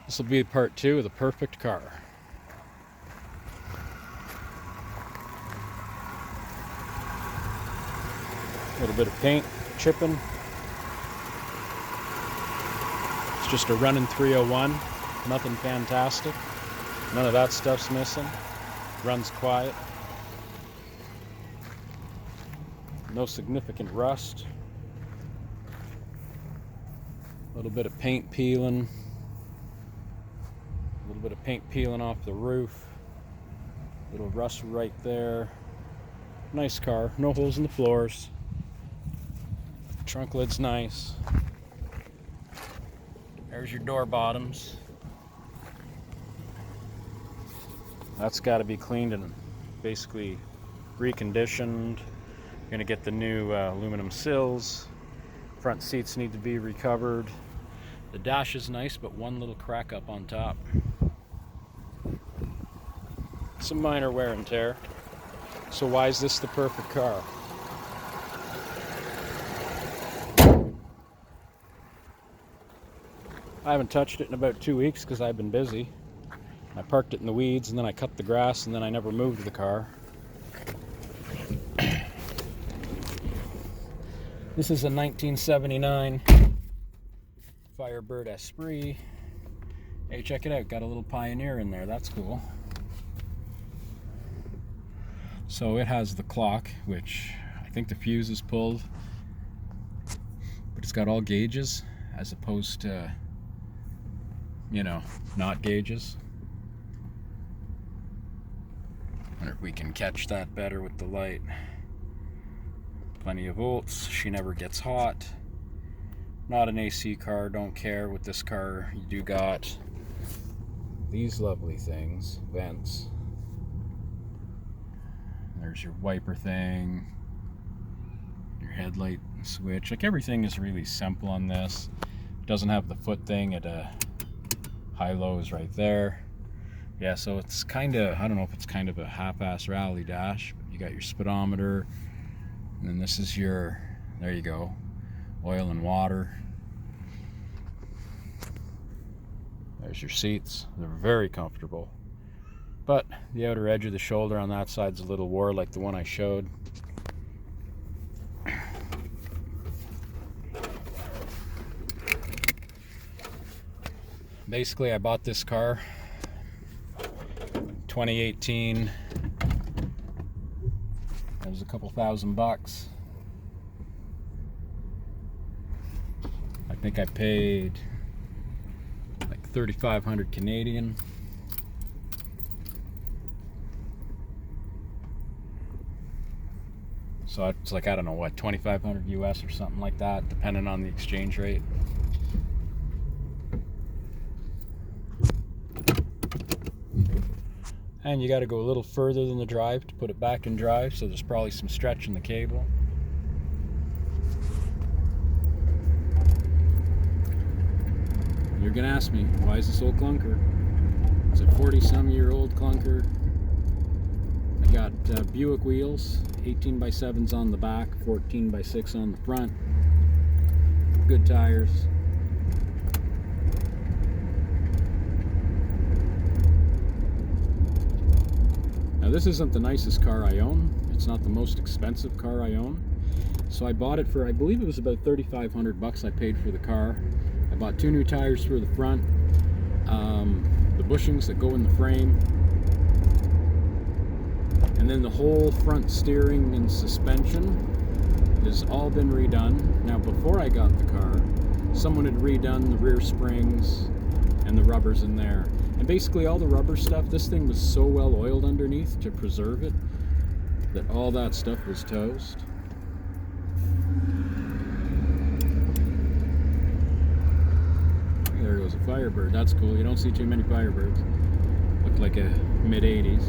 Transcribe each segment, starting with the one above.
This will be part 2 of the perfect car. A little bit of paint chipping. It's just a running 301, nothing fantastic. None of that stuff's missing. Runs quiet. No significant rust. A little bit of paint peeling. A little bit of paint peeling off the roof. Little rust right there. Nice car, no holes in the floors. Trunk lid's nice. There's your door bottoms. That's got to be cleaned and basically reconditioned. You're gonna get the new aluminum sills. Front seats need to be recovered. The dash is nice, but one little crack up on top. Some minor wear and tear. So why is this the perfect car? I haven't touched it in about 2 weeks because I've been busy. I parked it in the weeds, and then I cut the grass, and then I never moved the car. This is a 1979 Firebird Esprit. Hey, check it out, got a little Pioneer in there, that's cool. So it has the clock, which I think the fuse is pulled, but it's got all gauges as opposed to, you know, not gauges. Wonder if we can catch that better with the light. Plenty of volts, she never gets hot. Not an AC car, don't care. With this car, you do got these lovely things, vents. There's your wiper thing, your headlight switch. Like, everything is really simple on this. It doesn't have the foot thing at high-low is right there. Yeah, so it's kind of, I don't know if it's kind of a half-ass rally dash, but you got your speedometer, and then this is your, there you go, oil and water. There's your seats. They're very comfortable. But the outer edge of the shoulder on that side's a little wore, like the one I showed. Basically, I bought this car 2018. It was a couple $1,000. I think I paid like 3,500 Canadian. So it's like, I don't know what, 2,500 US or something like that, depending on the exchange rate. And you got to go a little further than the drive to put it back in drive, so there's probably some stretch in the cable. You're gonna ask me, why is this old clunker? It's a 40-some-year-old clunker. I got Buick wheels, 18x7s on the back, 14x6 on the front. Good tires. Now, this isn't the nicest car I own. It's not the most expensive car I own. So I bought it for, I believe it was about 3,500 bucks I paid for the car. I bought 2 new tires for the front, the bushings that go in the frame, and then the whole front steering and suspension has all been redone. Now, before I got the car, someone had redone the rear springs and the rubbers in there. And basically all the rubber stuff, this thing was so well oiled underneath to preserve it that all that stuff was toast. There goes a Firebird. That's cool. You don't see too many Firebirds. Look like a mid-80s.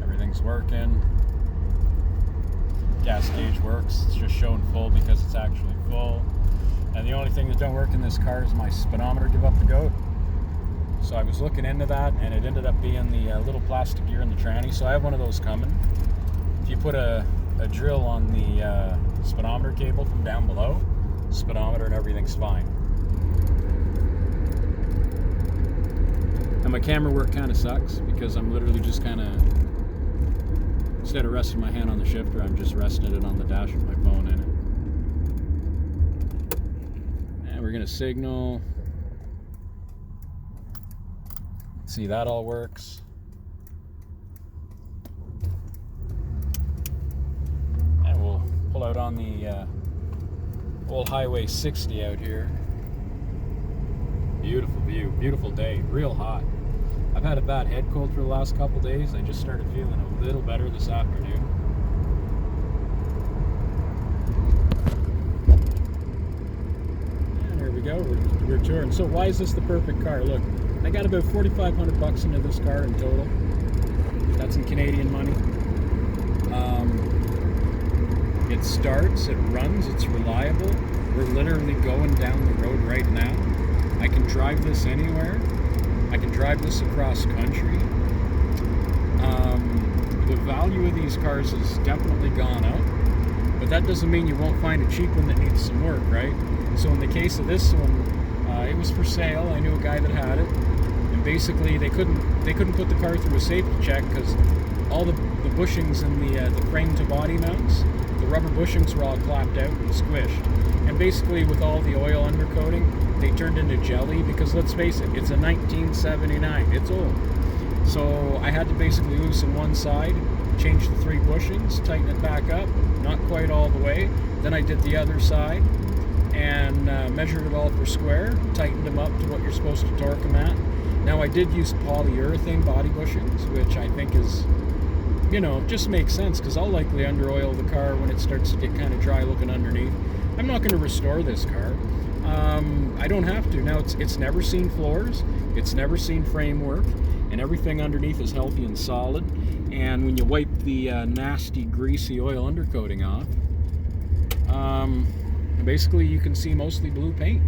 Everything's working. Gas gauge works. It's just showing full because it's actually full. And the only thing that don't work in this car is my speedometer give up the goat. So I was looking into that, and it ended up being the little plastic gear in the tranny. So I have one of those coming. If you put a drill on the speedometer cable from down below, speedometer and everything's fine. And my camera work kind of sucks because I'm literally just kind of, instead of resting my hand on the shifter, I'm just resting it on the dash with my phone in it. And we're gonna signal. See, that all works. And we'll pull out on the old Highway 60 out here. Beautiful view, beautiful day, real hot. I've had a bad head cold for the last couple days. I just started feeling a little better this afternoon. And there we go, we're touring. So why is this the perfect car? Look, I got about 4,500 bucks into this car in total. That's in Canadian money. It starts, it runs, it's reliable. We're literally going down the road right now. I can drive this anywhere. I can drive this across country. The value of these cars has definitely gone up, but that doesn't mean you won't find a cheap one that needs some work, right? So in the case of this one, it was for sale. I knew a guy that had it, and basically they couldn't put the car through a safety check because all the bushings in the frame to body mounts, the rubber bushings were all clapped out and squished. And basically with all the oil undercoating, they turned into jelly because let's face it, it's a 1979, it's old. So I had to basically loosen one side, change the 3 bushings, tighten it back up, not quite all the way. Then I did the other side and measured it all for square, tightened them up to what you're supposed to torque them at. Now I did use polyurethane body bushings, which I think is, you know, just makes sense because I'll likely under oil the car when it starts to get kind of dry looking underneath. I'm not going to restore this car. I don't have to. Now it's never seen floors, it's never seen framework, and everything underneath is healthy and solid. And when you wipe the nasty greasy oil undercoating off, basically you can see mostly blue paint.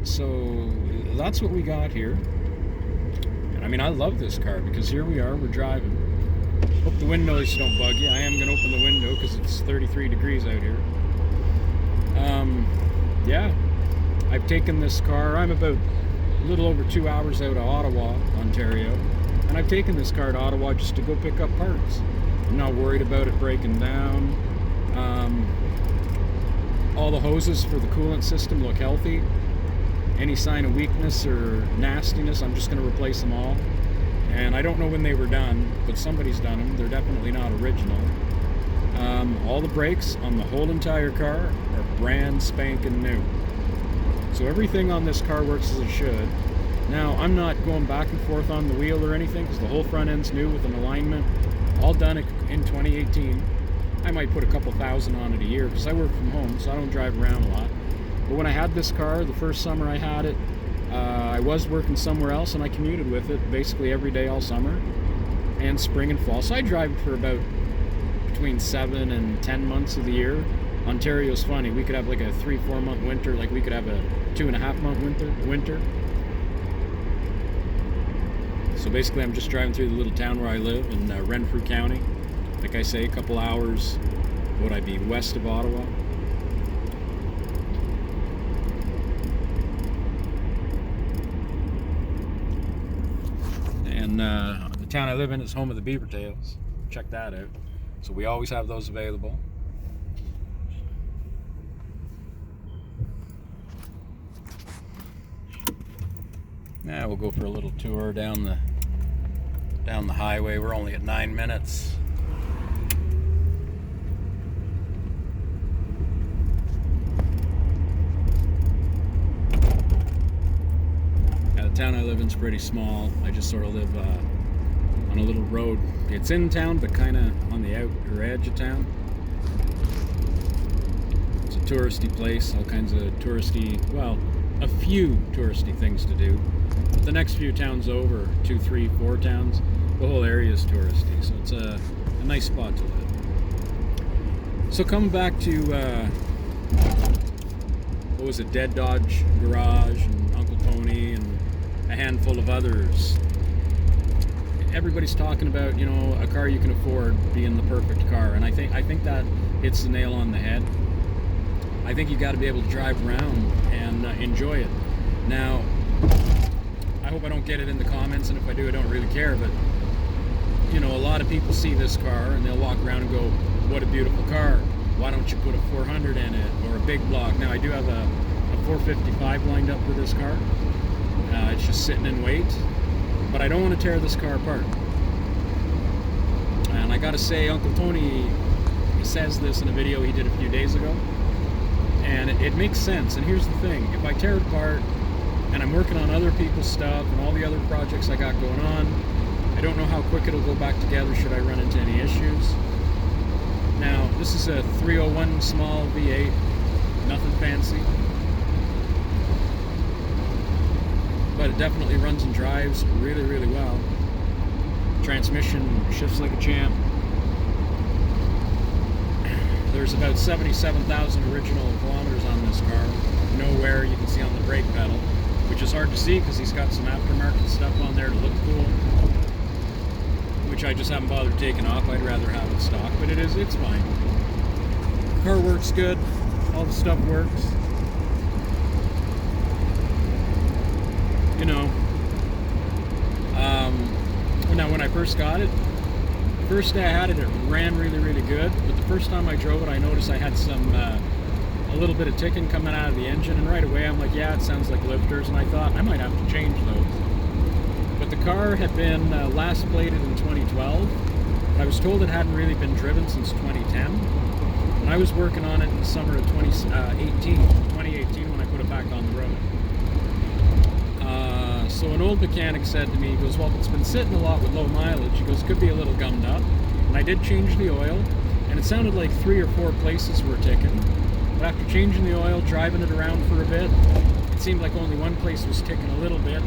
So that's what we got here. And I mean, I love this car because here we are, we're driving. Hope the wind noise don't bug you. I am going to open the window because it's 33 degrees out here. Yeah, I've taken this car. I'm about a little over 2 hours out of Ottawa, Ontario, and I've taken this car to Ottawa just to go pick up parts. I'm not worried about it breaking down. All the hoses for the coolant system look healthy. Any sign of weakness or nastiness, I'm just going to replace them all. And I don't know when they were done, but somebody's done them. They're definitely not original. All the brakes on the whole entire car are brand spanking new. So everything on this car works as it should. Now, I'm not going back and forth on the wheel or anything because the whole front end's new with an alignment. All done in 2018. I might put a couple thousand on it a year because I work from home, so I don't drive around a lot. But when I had this car, the first summer I had it, I was working somewhere else and I commuted with it basically every day all summer and spring and fall. So I drive it for about between 7 and 10 months of the year. Ontario's funny. We could have like a 3-4 month winter, like we could have a 2.5 month winter. So basically I'm just driving through the little town where I live in Renfrew County. Like I say, a couple hours, would I be west of Ottawa? And the town I live in is home of the beaver tails. Check that out. So we always have those available. Now we'll go for a little tour down the highway. We're only at 9 minutes. Now the town I live in is pretty small. I just sort of live on a little road. It's in town, but kind of on the outer edge of town. It's a touristy place, all kinds of touristy, well, a few touristy things to do. But the next few towns over, 2, 3, 4 towns, the whole area is touristy, so it's a nice spot to live. So coming back to, what was it, Dead Dodge Garage and Uncle Tony and a handful of others. Everybody's talking about, you know, a car you can afford being the perfect car, and I think that hits the nail on the head. I think you got to be able to drive around and enjoy it. Now, I hope I don't get it in the comments, and if I do, I don't really care, but you know, a lot of people see this car and they'll walk around and go, what a beautiful car. Why don't you put a 400 in it, or a big block? Now, I do have a 455 lined up for this car. It's just sitting in wait, but I don't want to tear this car apart. And I gotta say, Uncle Tony says this in a video he did a few days ago, and it makes sense. And here's the thing, if I tear it apart and I'm working on other people's stuff and all the other projects I got going on, I don't know how quick it'll go back together should I run into any issues. Now, this is a 301 small V8, nothing fancy, but it definitely runs and drives really, really well. Transmission shifts like a champ. There's about 77,000 original kilometers on this car. No wear, you can see on the brake pedal, which is hard to see because he's got some aftermarket stuff on there to look cool, which I just haven't bothered taking off. I'd rather have it stock, but it's fine. Car works good, all the stuff works. You know, now when I first got it, the first day I had it, it ran really, really good, but the first time I drove it, I noticed I had some, a little bit of ticking coming out of the engine, and right away I'm like, yeah, it sounds like lifters, and I thought I might have to change those. But the car had been last plated in 2012, but I was told it hadn't really been driven since 2010, and I was working on it in the summer of 2018 when I put it back on the road. So an old mechanic said to me, he goes, well, if it's been sitting a lot with low mileage, he goes, it could be a little gummed up. And I did change the oil, and it sounded like 3 or 4 places were ticking. But after changing the oil, driving it around for a bit, it seemed like only one place was ticking a little bit.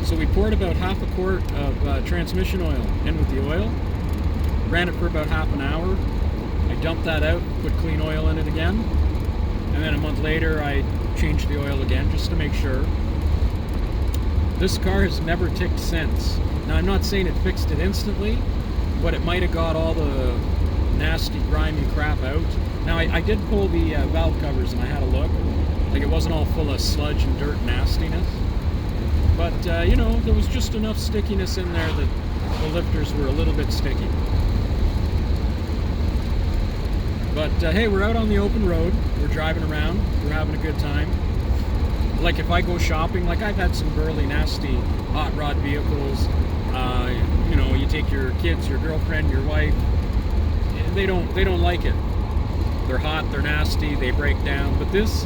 So we poured about half a quart of transmission oil in with the oil, ran it for about half an hour. I dumped that out, put clean oil in it again, and then a month later I changed the oil again just to make sure. This car has never ticked since. Now, I'm not saying it fixed it instantly, but it might have got all the nasty, grimy crap out. Now, I did pull the valve covers and I had a look. Like, it wasn't all full of sludge and dirt nastiness. But, you know, there was just enough stickiness in there that the lifters were a little bit sticky. But, hey, we're out on the open road. We're driving around. We're having a good time. Like, if I go shopping, like, I've had some burly, nasty hot rod vehicles. You know, you take your kids, your girlfriend, your wife. They don't like it. They're hot, they're nasty, they break down. But this,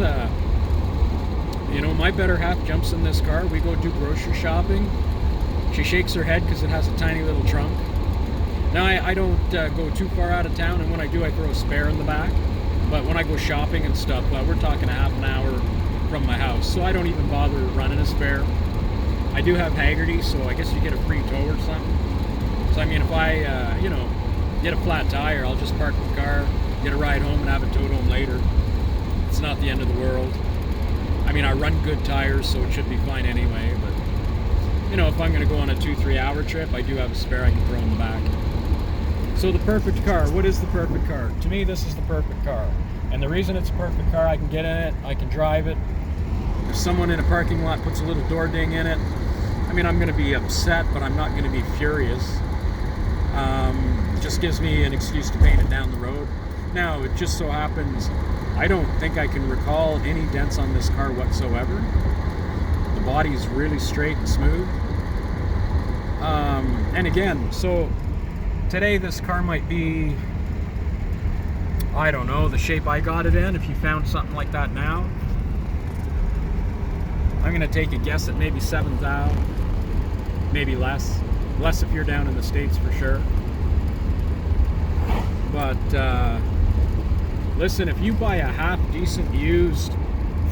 you know, my better half jumps in this car. We go do grocery shopping. She shakes her head because it has a tiny little trunk. Now, I don't go too far out of town, and when I do, I throw a spare in the back. But when I go shopping and stuff, we're talking a half an hour from my house, so I don't even bother running a spare. I do have Haggerty, so I guess you get a free tow or something. So I mean, if I, you know, get a flat tire, I'll just park the car, get a ride home, and have it towed home later. It's not the end of the world. I mean, I run good tires, so it should be fine anyway, but, you know, if I'm going to go on a 2-3 hour trip, I do have a spare I can throw in the back. So the perfect car, what is the perfect car? To me, this is the perfect car. And the reason it's a perfect car, I can get in it, I can drive it. If someone in a parking lot puts a little door ding in it, I mean, I'm going to be upset, but I'm not going to be furious. It just gives me an excuse to paint it down the road. Now, it just so happens, I don't think I can recall any dents on this car whatsoever. The body is really straight and smooth. And again, so today this car might be, I don't know, the shape I got it in. If you found something like that now, I'm going to take a guess at maybe 7,000, maybe less. Less if you're down in the States for sure. But listen, if you buy a half-decent used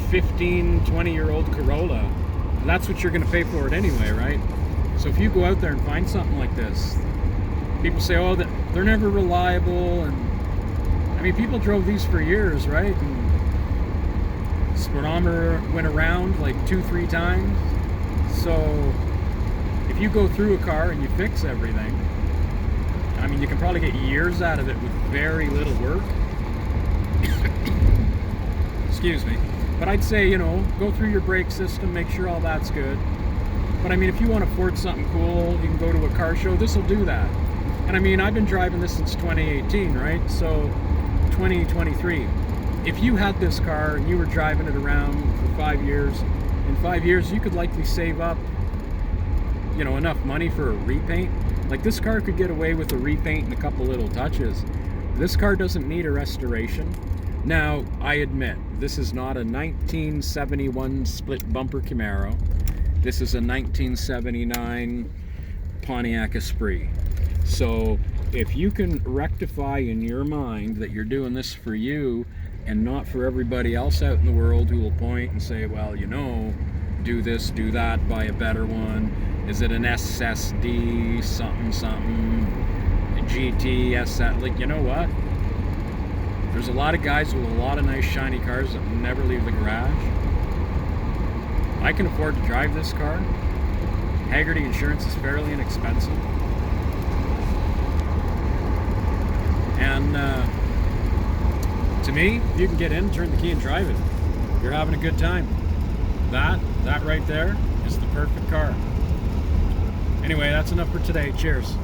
15, 20-year-old Corolla, that's what you're going to pay for it anyway, right? So if you go out there and find something like this, people say, oh, they're never reliable, and I mean, people drove these for years, right? And speedometer went around like 2-3 times. So if you go through a car and you fix everything, I mean, you can probably get years out of it with very little work. excuse me. But I'd say, you know, go through your brake system, make sure all that's good. But I mean, if you want to afford something cool, you can go to a car show. This will do that. And I mean, I've been driving this since 2018, right? So 2023. If you had this car and you were driving it around for 5 years, in 5 years you could likely save up, you know, enough money for a repaint. Like, this car could get away with a repaint and a couple little touches. This car doesn't need a restoration. Now, I admit, this is not a 1971 split bumper Camaro. This is a 1979 Pontiac Esprit. So if you can rectify in your mind that you're doing this for you and not for everybody else out in the world who will point and say, well, you know, do this, do that, buy a better one. Is it an SSD, something, a GT, SS? Like, you know what? There's a lot of guys with a lot of nice shiny cars that never leave the garage. I can afford to drive this car. Haggerty insurance is fairly inexpensive. And to me, if you can get in, turn the key and drive it, you're having a good time. That right there is the perfect car. Anyway, that's enough for today. Cheers.